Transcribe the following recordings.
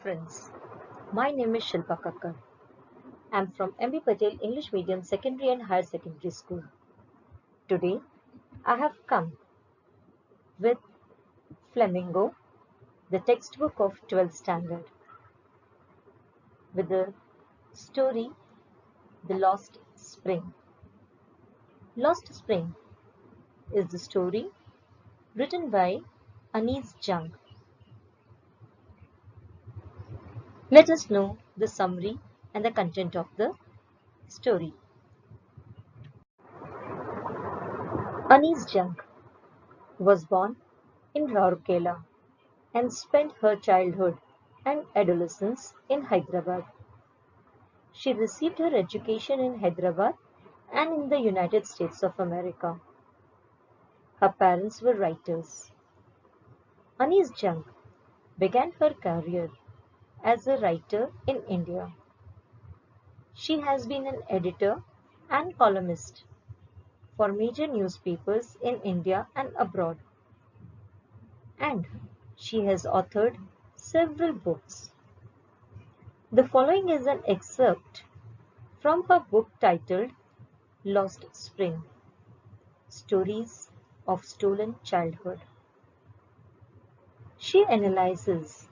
friends. My name is Shilpa Kakkar. I am from MB Patel English Medium Secondary and Higher Secondary School. Today, I have come with Flamingo, the textbook of 12th standard, with the story The Lost Spring. Lost Spring is the story written by Anis Jung. Let us know the summary and the content of the story. Anis Jung was born in Rourkela and spent her childhood and adolescence in Hyderabad. She received her education in Hyderabad and in the United States of America. Her parents were writers. Anis Jung began her career as a writer in India. She has been an editor and columnist for major newspapers in India and abroad, and she has authored several books. The following is an excerpt from her book titled Lost Spring: Stories of Stolen Childhood. She analyzes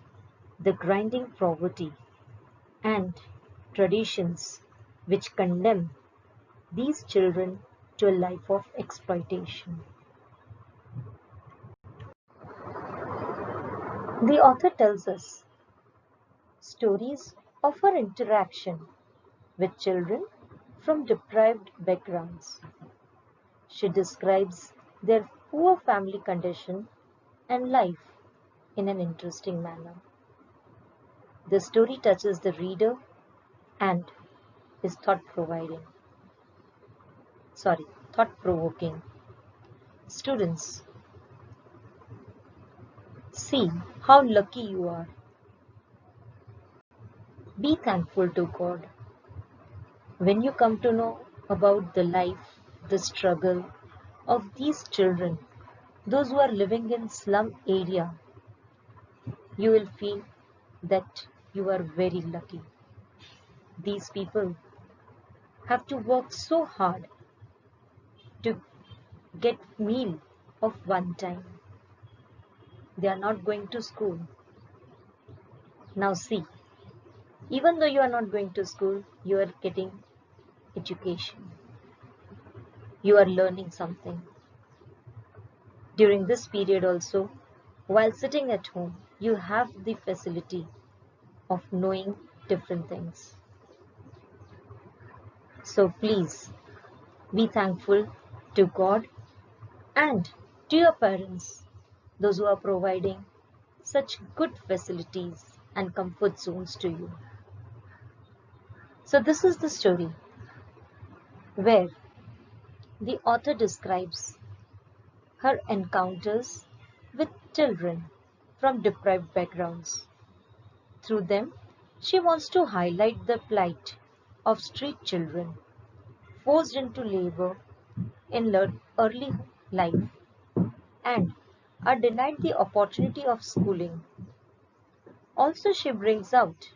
the grinding poverty and traditions which condemn these children to a life of exploitation. The author tells us stories of her interaction with children from deprived backgrounds. She describes their poor family condition and life in an interesting manner. The story touches the reader and is thought-provoking. Students, see how lucky you are. Be thankful to God. When you come to know about the life, the struggle of these children, those who are living in slum area, you will feel that you are very lucky. These people have to work so hard to get meal of one time. They are not going to school. Now see, even though you are not going to school, you are getting education. You are learning something. During this period also, while sitting at home, you have the facility of knowing different things. So please be thankful to God and to your parents, those who are providing such good facilities and comfort zones to you. So this is the story where the author describes her encounters with children from deprived backgrounds. Through them, she wants to highlight the plight of street children forced into labor in early life and are denied the opportunity of schooling. Also, she brings out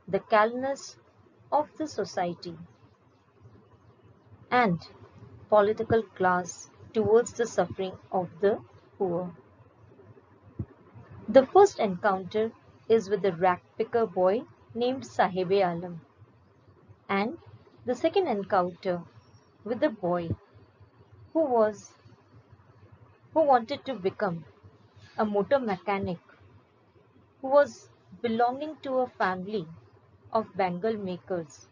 the callousness of the society and political class towards the suffering of the poor. The first encounter is with the rag-picker boy named Sahib-e-Alam, and the second encounter with the boy who was who wanted to become a motor mechanic, who was belonging to a family of bangle makers,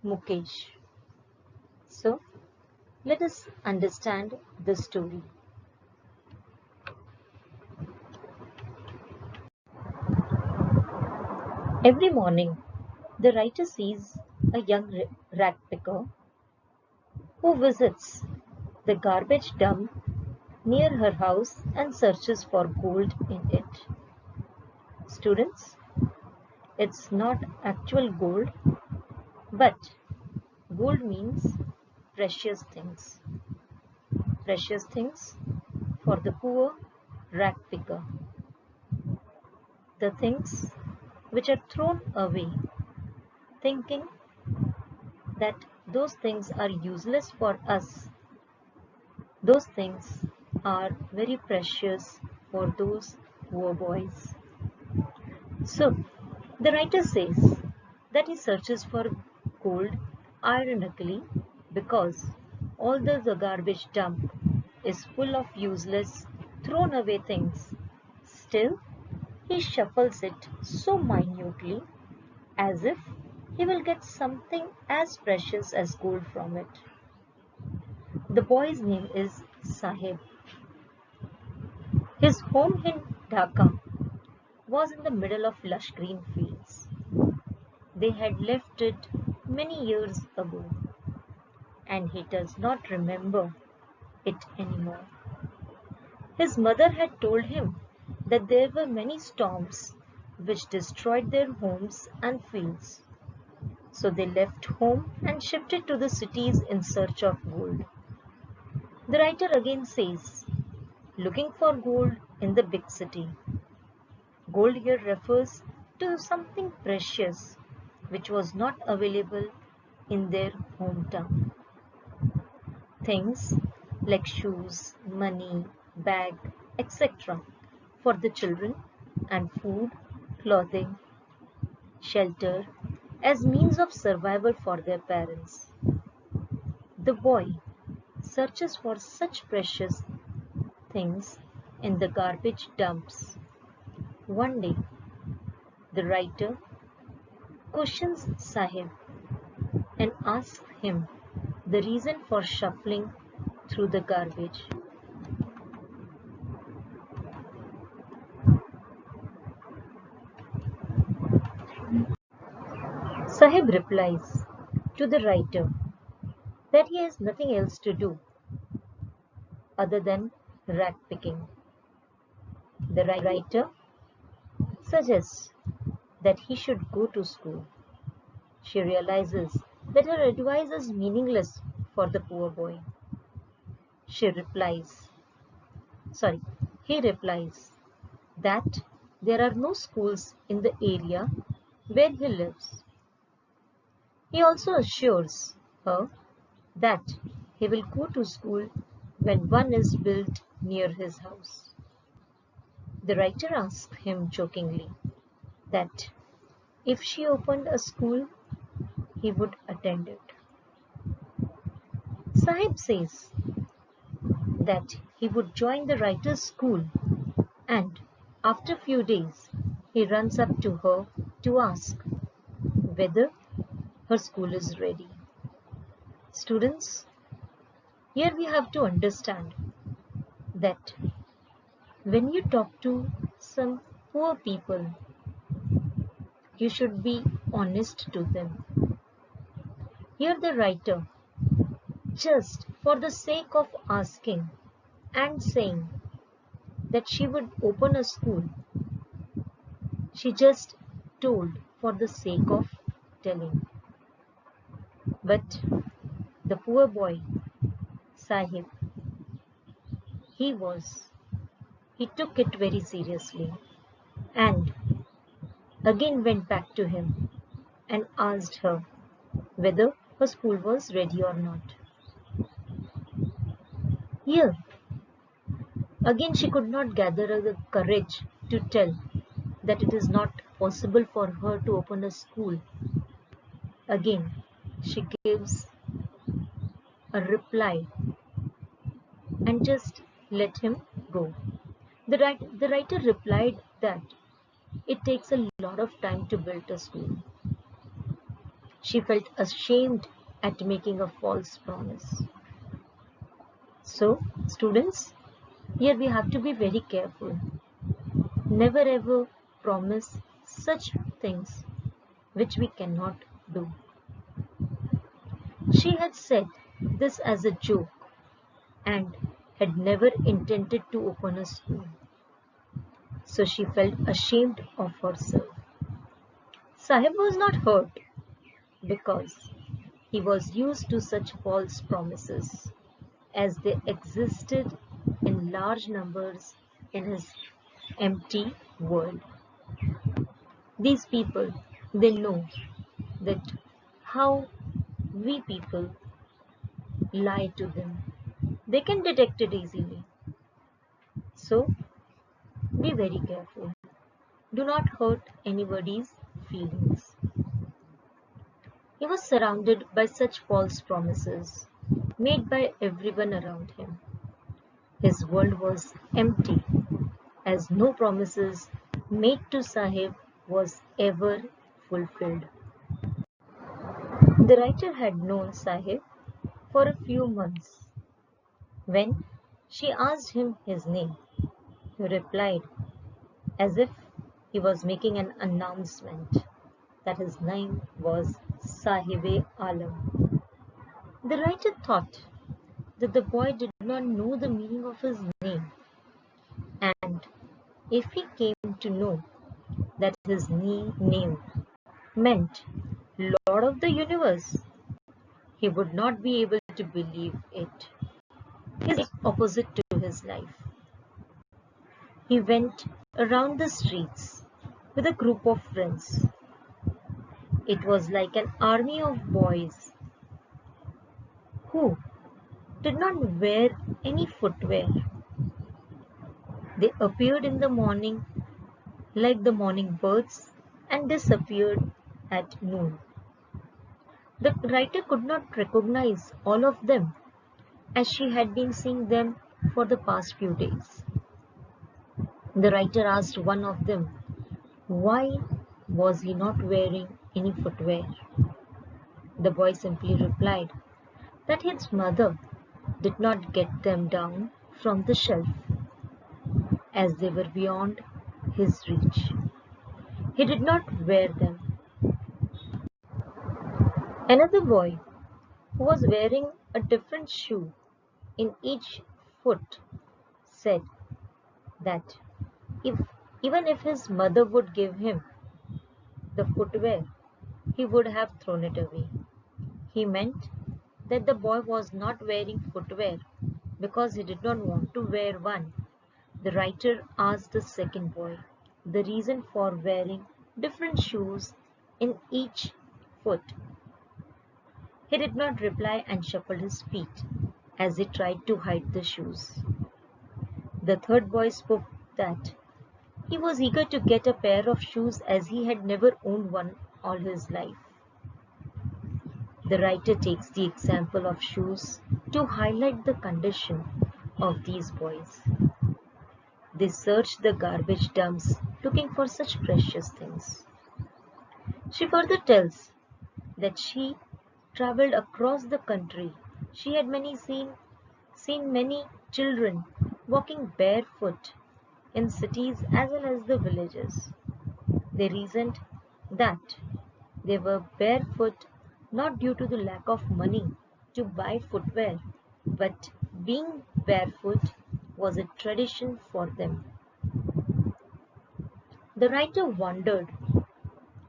Mukesh. So let us understand the story. Every morning, the writer sees a young rag picker who visits the garbage dump near her house and searches for gold in it. Students, it's not actual gold, but gold means precious things. Precious things for the poor rag picker. The things which are thrown away, thinking that those things are useless for us. Those things are very precious for those poor boys. So, the writer says that he searches for gold ironically because although the garbage dump is full of useless, thrown away things, still he shuffles it so minutely as if he will get something as precious as gold from it. The boy's name is Sahib. His home in Dhaka was in the middle of lush green fields. They had left it many years ago, and he does not remember it anymore. His mother had told him that there were many storms which destroyed their homes and fields. So they left home and shifted to the cities in search of gold. The writer again says, looking for gold in the big city. Gold here refers to something precious which was not available in their hometown. Things like shoes, money, bag, etc. for the children and food, clothing, shelter as means of survival for their parents. The boy searches for such precious things in the garbage dumps. One day, the writer questions Sahib and asks him the reason for shuffling through the garbage. Sahib replies to the writer that he has nothing else to do other than rat picking. The writer suggests that he should go to school. She realizes that her advice is meaningless for the poor boy. She replies, sorry, he replies that there are no schools in the area where he lives. He also assures her that he will go to school when one is built near his house. The writer asks him jokingly that if she opened a school, he would attend it. Sahib says that he would join the writer's school, and after a few days he runs up to her to ask whether her school is ready. Students, here we have to understand that when you talk to some poor people, you should be honest to them. Here the writer, just for the sake of asking and saying that she would open a school, she just told for the sake of telling. But the poor boy, Sahib, he was, he took it very seriously and again went back to him and asked her whether her school was ready or not. Here, again she could not gather the courage to tell that it is not possible for her to open a school. Again, she gives a reply and just let him go. The writer replied that it takes a lot of time to build a school. She felt ashamed at making a false promise. So, students, here we have to be very careful. Never ever promise such things which we cannot do. She had said this as a joke and had never intended to open a school. So she felt ashamed of herself. Sahib was not hurt because he was used to such false promises as they existed in large numbers in his empty world. These people, they know that how we people lie to them. They can detect it easily. So be very careful. Do not hurt anybody's feelings. He was surrounded by such false promises made by everyone around him. His world was empty, as no promises made to Sahib was ever fulfilled. The writer had known Sahib for a few months. When she asked him his name, he replied as if he was making an announcement that his name was Sahib-e-Alam. The writer thought that the boy did not know the meaning of his name, and if he came to know that his name meant Lord of the Universe, he would not be able to believe it. It is opposite to his life. He went around the streets with a group of friends. It was like an army of boys who did not wear any footwear. They appeared in the morning like the morning birds and disappeared at noon. The writer could not recognize all of them as she had been seeing them for the past few days. The writer asked one of them, why was he not wearing any footwear? The boy simply replied that his mother did not get them down from the shelf as they were beyond his reach. He did not wear them. Another boy, who was wearing a different shoe in each foot, said that if even if his mother would give him the footwear, he would have thrown it away. He meant that the boy was not wearing footwear because he did not want to wear one. The writer asked the second boy the reason for wearing different shoes in each foot. He did not reply and shuffled his feet as he tried to hide the shoes. The third boy spoke that he was eager to get a pair of shoes as he had never owned one all his life. The writer takes the example of shoes to highlight the condition of these boys. They search the garbage dumps looking for such precious things. She further tells that she traveled across the country. She had seen many children walking barefoot in cities as well as the villages. They reasoned that they were barefoot not due to the lack of money to buy footwear, but being barefoot was a tradition for them. The writer wondered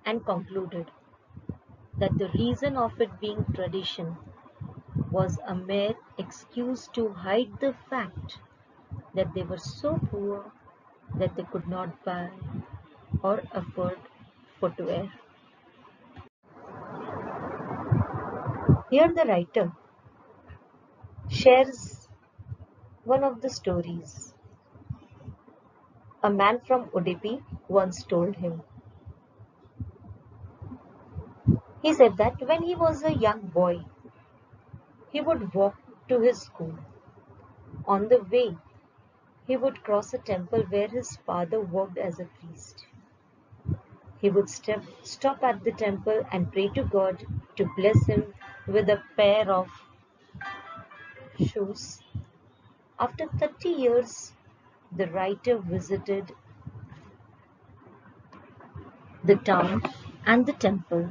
and concluded that the reason of it being tradition was a mere excuse to hide the fact that they were so poor that they could not buy or afford footwear. Here the writer shares one of the stories. A man from Udupi once told him. He said that when he was a young boy, he would walk to his school. On the way, he would cross a temple where his father worked as a priest. He would stop at the temple and pray to God to bless him with a pair of shoes. After 30 years, the writer visited the town and the temple.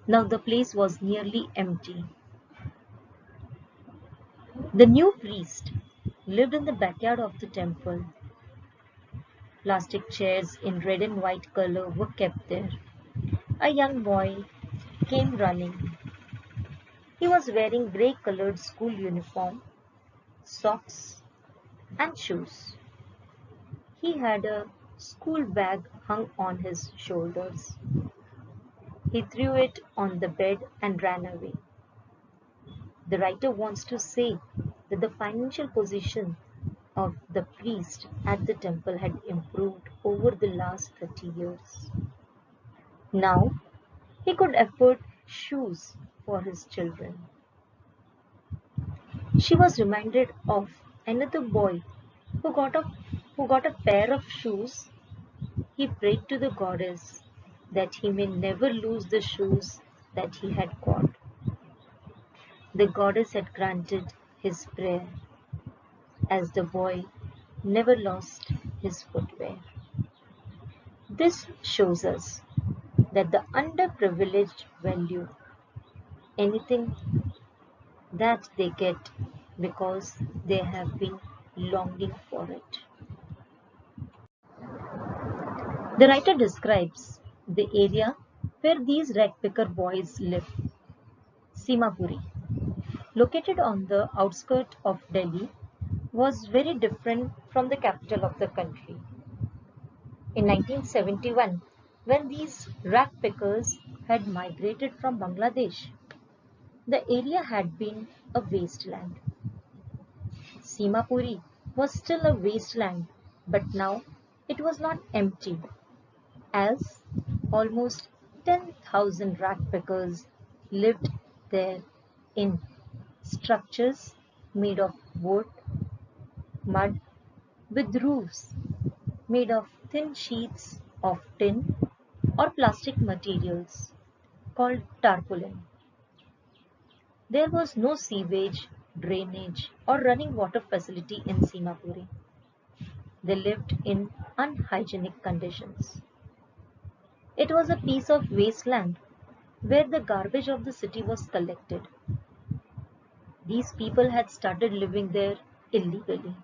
Now the place was nearly empty. The new priest lived in the backyard of the temple. Plastic chairs in red and white color were kept there. A young boy came running. He was wearing grey colored school uniform, socks and shoes. He had a school bag hung on his shoulders. He threw it on the bed and ran away. The writer wants to say that the financial position of the priest at the temple had improved over the last 30 years. Now he could afford shoes for his children. She was reminded of another boy who got a, who got a pair of shoes. He prayed to the goddess that he may never lose the shoes that he had got. The goddess had granted his prayer, as the boy never lost his footwear. This shows us that the underprivileged value anything that they get because they have been longing for it. The writer describes the area where these ragpicker boys live, Simapuri, located on the outskirts of Delhi, was very different from the capital of the country. In 1971, when these ragpickers had migrated from Bangladesh, the area had been a wasteland. Simapuri was still a wasteland, but now it was not empty, as almost 10,000 ragpickers lived there in structures made of wood, mud, with roofs made of thin sheets of tin or plastic materials called tarpaulin. There was no sewage, drainage, or running water facility in Simapuri. They lived in unhygienic conditions. It was a piece of wasteland where the garbage of the city was collected. These people had started living there illegally.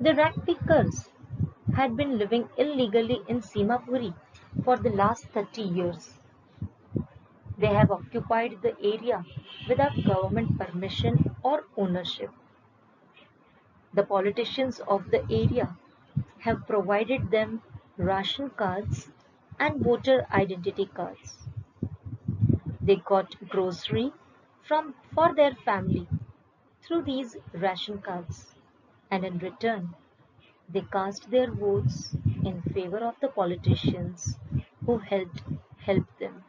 The ragpickers had been living illegally in Simapuri for the last 30 years. They have occupied the area without government permission or ownership. The politicians of the area have provided them ration cards and voter identity cards. They got grocery from for their family through these ration cards, and in return they cast their votes in favor of the politicians who helped them.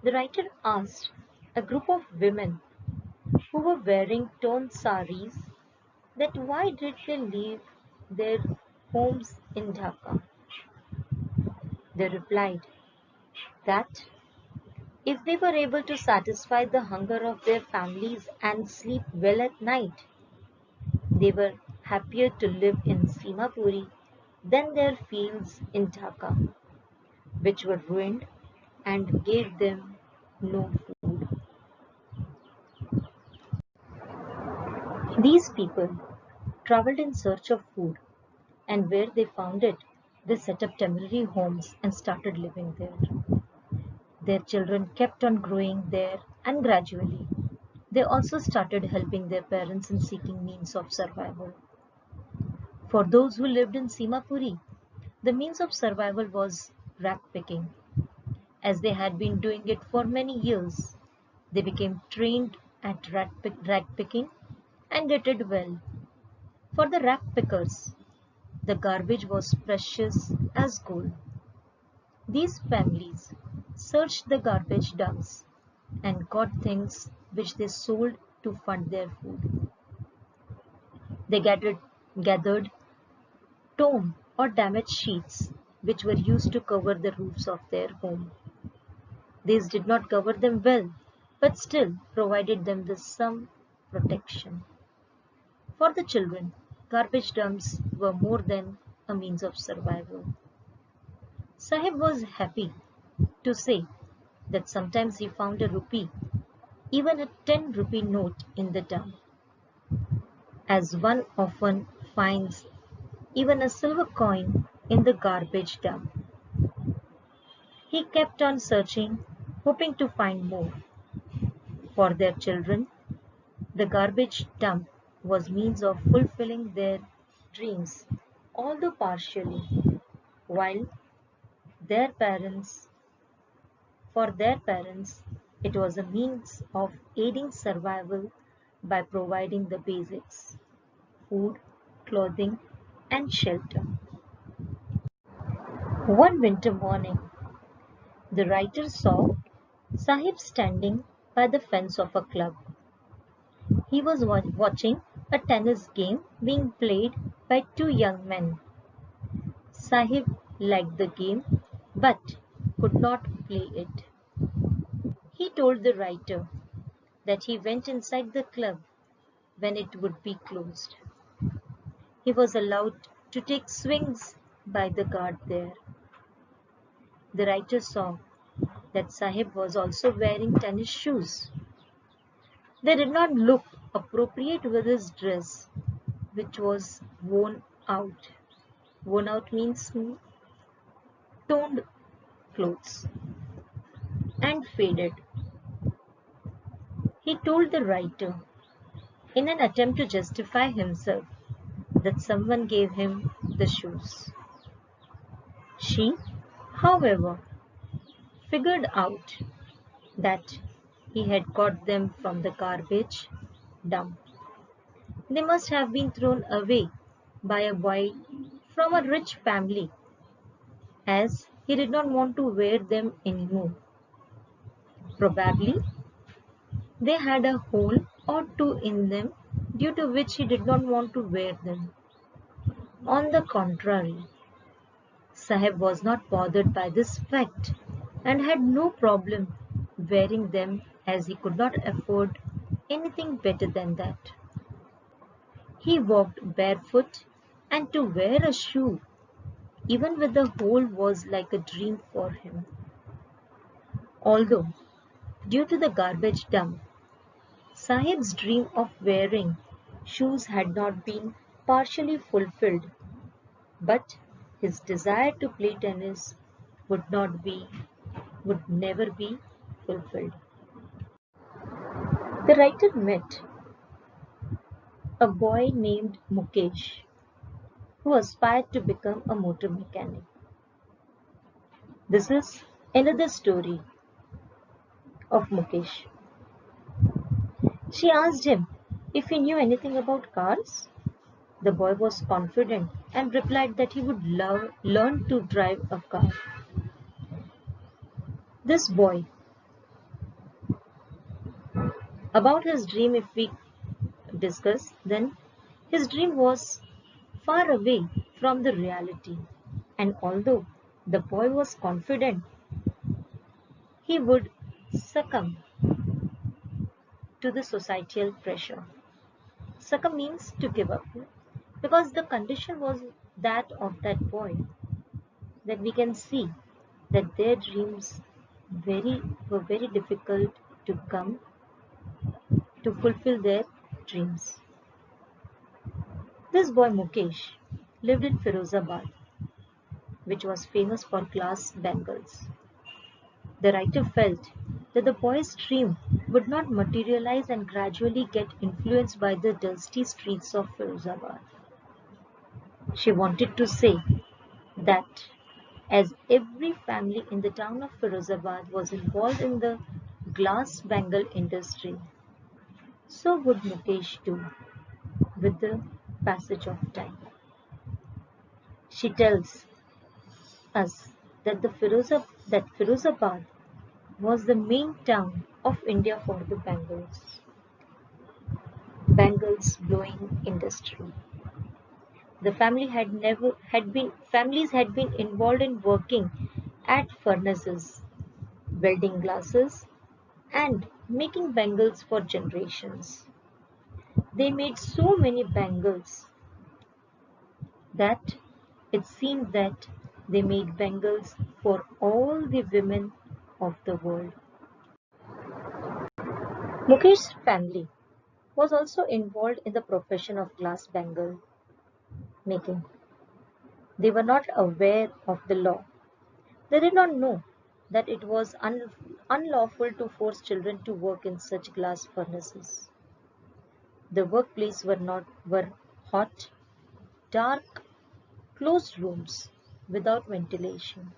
The writer asked a group of women who were wearing torn saris that why did they leave their homes in Dhaka? They replied that if they were able to satisfy the hunger of their families and sleep well at night, they were happier to live in Simapuri than their fields in Dhaka, which were ruined and gave them no food. These people traveled in search of food, and where they found it, they set up temporary homes and started living there. Their children kept on growing there, and gradually they also started helping their parents in seeking means of survival. For those who lived in Simapuri, the means of survival was rag picking. As they had been doing it for many years, they became trained at rag picking and did it well. For the rag pickers, the garbage was precious as gold. These families searched the garbage dumps and got things which they sold to fund their food. They gathered torn or damaged sheets which were used to cover the roofs of their home. These did not cover them well, but still provided them with some protection. For the children, garbage dumps were more than a means of survival. Sahib was happy to say that sometimes he found a rupee, even a 10 rupee note in the dump, as one often finds even a silver coin in the garbage dump. He kept on searching, hoping to find more. For their children, the garbage dump was means of fulfilling their dreams although partially, while their parents, for their parents, it was a means of aiding survival by providing the basics food, clothing, and shelter. One winter morning, the writer saw Sahib standing by the fence of a club. He was watching a tennis game being played by two young men. Sahib liked the game but could not play it. He told the writer that he went inside the club when it would be closed. He was allowed to take swings by the guard there. The writer saw that Sahib was also wearing tennis shoes. They did not look appropriate with his dress, which was worn out. Worn out means toned clothes and faded. He told the writer, in an attempt to justify himself, that someone gave him the shoes. She, however, figured out that he had got them from the garbage dump. They must have been thrown away by a boy from a rich family, as he did not want to wear them anymore. Probably they had a hole or two in them, due to which he did not want to wear them. On the contrary, Sahib was not bothered by this fact and had no problem wearing them, as he could not afford anything better than that. He walked barefoot, and to wear a shoe, even with the hole, was like a dream for him. Although, due to the garbage dump, Sahib's dream of wearing shoes had not been partially fulfilled, but his desire to play tennis would not be would never be fulfilled. The writer met a boy named Mukesh who aspired to become a motor mechanic. This is another story of Mukesh. She asked him if he knew anything about cars. The boy was confident and replied that he would learn to drive a car. This boy, about his dream, if we discuss, then his dream was far away from the reality. And although the boy was confident he would succumb to the societal pressure. Succumb means to give up. Because the condition was that of that boy, that we can see that their dreams were very difficult to come to fulfill their dreams. This boy Mukesh lived in Firozabad, which was famous for glass bangles. The writer felt that the boy's dream would not materialize and gradually get influenced by the dusty streets of Firozabad. She wanted to say that as every family in the town of Firozabad was involved in the glass bangle industry, so would Mukesh do with the passage of time. She tells us that that Firozabad was the main town of India for the bangles blowing industry. The family families had been involved in working at furnaces, welding glasses, and making bangles for generations. They made so many bangles that it seemed that they made bangles for all the women of the world. Mukesh's family was also involved in the profession of glass bangle making. They were not aware of the law. They did not know that it was unlawful to force children to work in such glass furnaces. The workplaces were hot, dark, closed rooms without ventilation.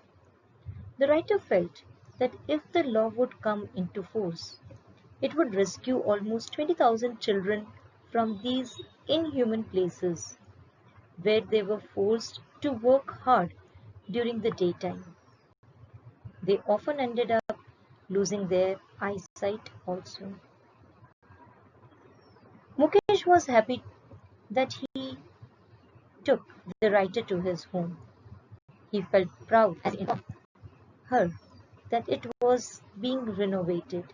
The writer felt that if the law would come into force, it would rescue almost 20,000 children from these inhuman places where they were forced to work hard during the daytime. They often ended up losing their eyesight also. Mukesh was happy that he took the writer to his home. He felt proud as he informed her that it was being renovated.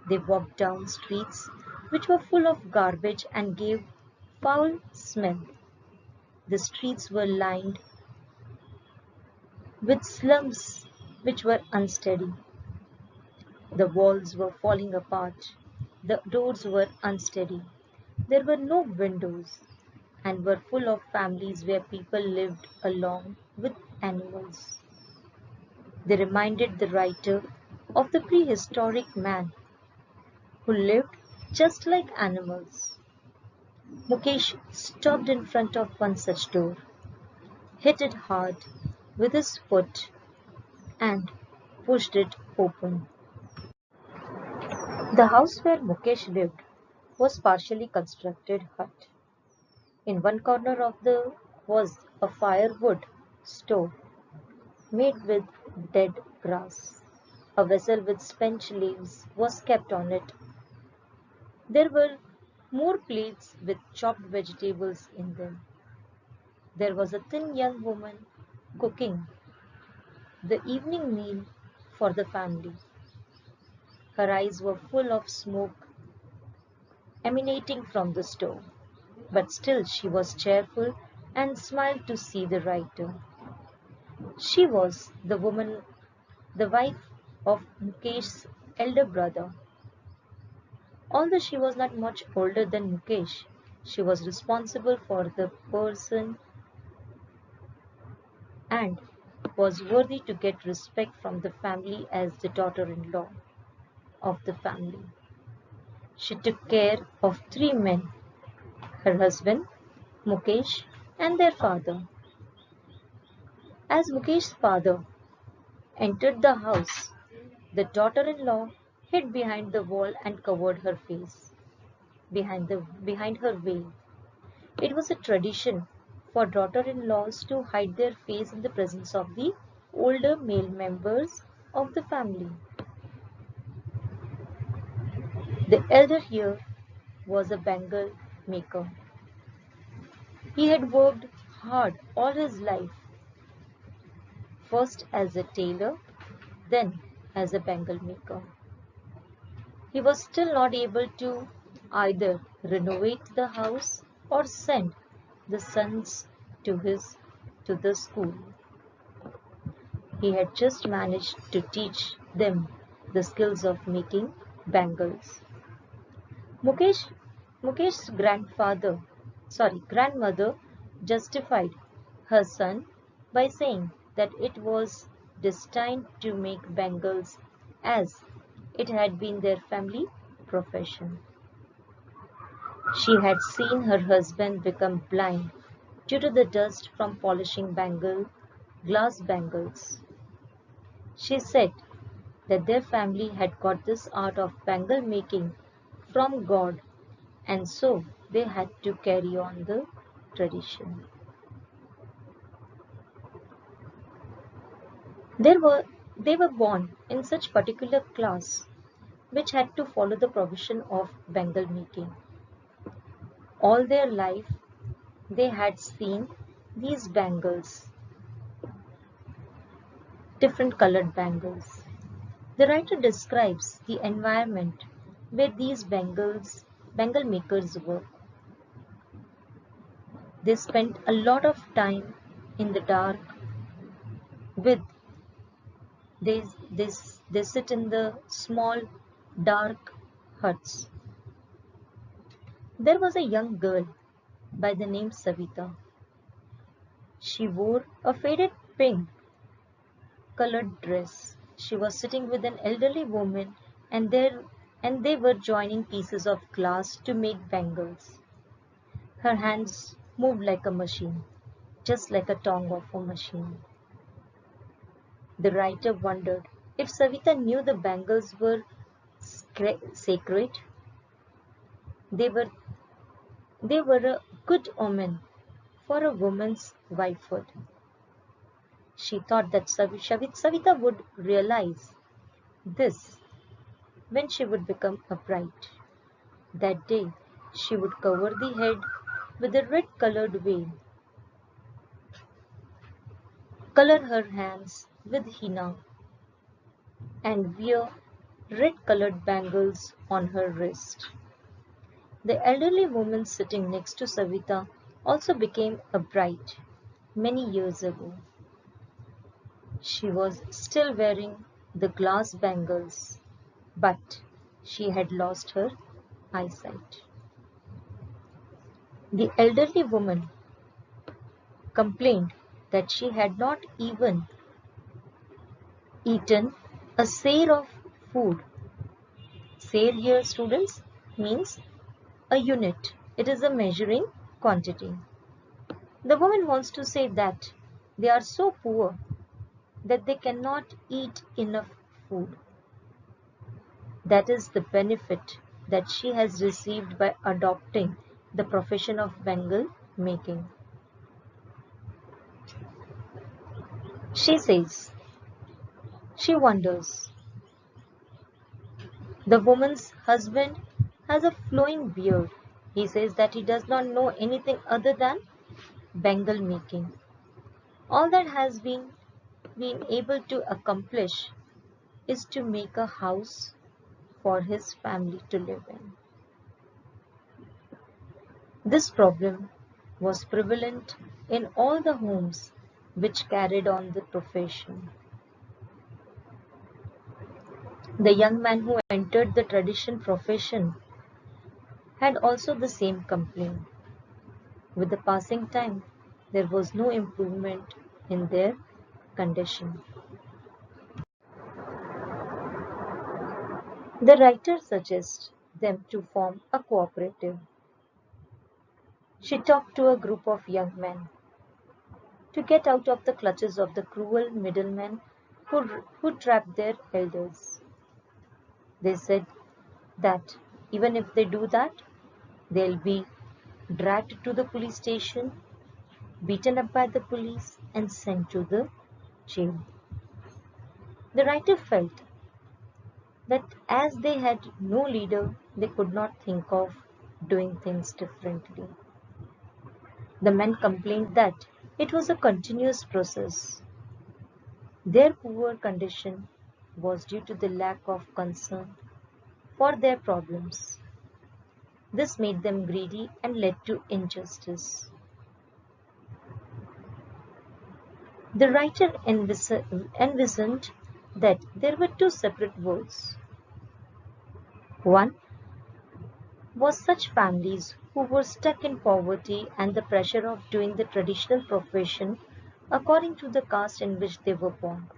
They walked down streets which were full of garbage and gave foul smell. The streets were lined with slums which were unsteady. The walls were falling apart. The doors were unsteady. There were no windows and were full of families where people lived along with animals. They reminded the writer of the prehistoric man who lived just like animals. Mukesh stopped in front of one such door, hit it hard with his foot, and pushed it open. The house where Mukesh lived was partially constructed hut. In one corner of the was a firewood stove made with dead grass. A vessel with spent leaves was kept on it. There were more plates with chopped vegetables in them. There was a thin young woman cooking the evening meal for the family. Her eyes were full of smoke emanating from the stove, but still she was cheerful and smiled to see the writer. She was the wife of Mukesh's elder brother. Although she was not much older than Mukesh, she was responsible for the person and was worthy to get respect from the family as the daughter-in-law of the family. She took care of three men, her husband, Mukesh, and their father. As Mukesh's father entered the house, the daughter-in-law hid behind the wall and covered her face behind her veil. It was a tradition for daughter-in-laws to hide their face in the presence of the older male members of the family. The elder here was a bangle maker. He had worked hard all his life, first as a tailor, then as a bangle maker. He was still not able to either renovate the house or send the sons to his to the school. He had just managed to teach them the skills of making bangles. Mukesh Mukesh's grandmother justified her son by saying that it was destined to make bangles as it had been their family profession. She had seen her husband become blind due to the dust from polishing glass bangles. She said that their family had got this art of bangle making from God and so they had to carry on the tradition. They were, they were born in such particular class which had to follow the provision of bangle making. All their life they had seen these bangles, different colored bangles. The writer describes the environment where these bangle makers work. They spent a lot of time in the dark with they, they, they sit in the small dark huts. There was a young girl by the name Savita. She wore a faded pink colored dress. She was sitting with an elderly woman and they were joining pieces of glass to make bangles. Her hands moved like a machine. just like a tongue of a machine. The writer wondered if Savita knew the bangles were sacred. They were, they were a good omen for a woman's wifehood. She thought that Savita would realize this when she would become a bride. That day, she would cover the head with a red colored veil, color her hands with henna, and wear red colored bangles on her wrist. The elderly woman sitting next to Savita also became a bride many years ago. She was still wearing the glass bangles, but she had lost her eyesight. The elderly woman complained that she had not even eaten a share of food. Share here, students, means a unit. It is a measuring quantity. The woman wants to say that they are so poor that they cannot eat enough food. That is the benefit that she has received by adopting the profession of bangle making. She says, she wonders. The woman's husband has a flowing beard. He says that he does not know anything other than bangle making. All that has been able to accomplish is to make a house for his family to live in. This problem was prevalent in all the homes which carried on the profession. The young man who entered the tradition profession had also the same complaint. With the passing time, there was no improvement in their condition. The writer suggests them to form a cooperative. She talked to a group of young men to get out of the clutches of the cruel middlemen who trapped their elders. They said that even if they do that, they'll be dragged to the police station, beaten up by the police, and sent to the jail. The writer felt that as they had no leader, they could not think of doing things differently. The men complained that it was a continuous process. Their poor condition was due to the lack of concern for their problems. This made them greedy and led to injustice. The writer envisioned that there were two separate worlds. One was such families who were stuck in poverty and the pressure of doing the traditional profession according to the caste in which they were born.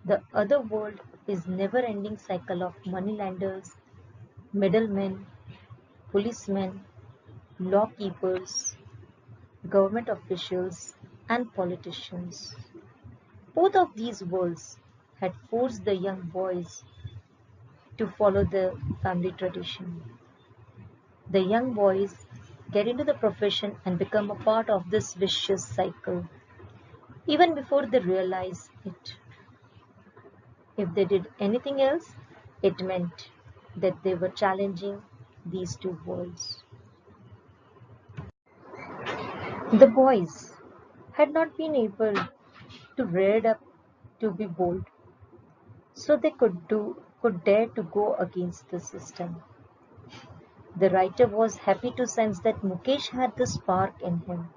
The other world is never-ending cycle of moneylenders, middlemen, policemen, law keepers, government officials, and politicians. Both of these worlds had forced the young boys to follow the family tradition. The young boys get into the profession and become a part of this vicious cycle, even before they realize it. If they did anything else, it meant that they were challenging these two worlds. The boys had not been able to reared up to be bold, so they could dare to go against the system. The writer was happy to sense that Mukesh had the spark in him.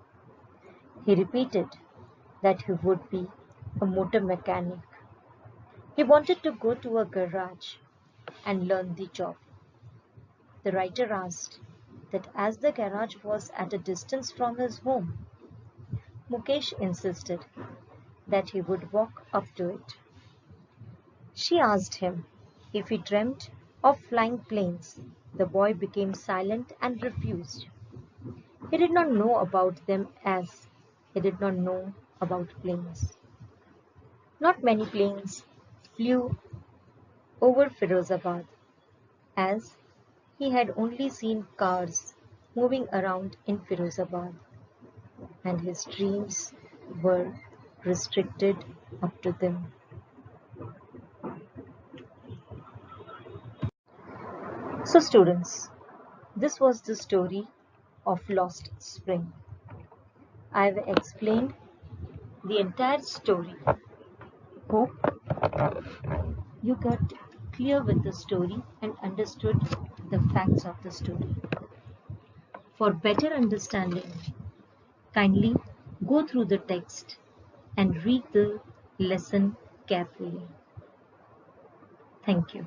He repeated that he would be a motor mechanic. He wanted to go to a garage and learn the job. The writer asked that as the garage was at a distance from his home, Mukesh insisted that he would walk up to it. She asked him if he dreamt of flying planes. The boy became silent and refused. He did not know about them as he did not know about planes. Not many planes flew over Firozabad, as he had only seen cars moving around in Firozabad, and his dreams were restricted up to them. So, students, this was the story of Lost Spring. I have explained the entire story. Hope you got clear with the story and understood the facts of the story. For better understanding, kindly go through the text and read the lesson carefully. Thank you.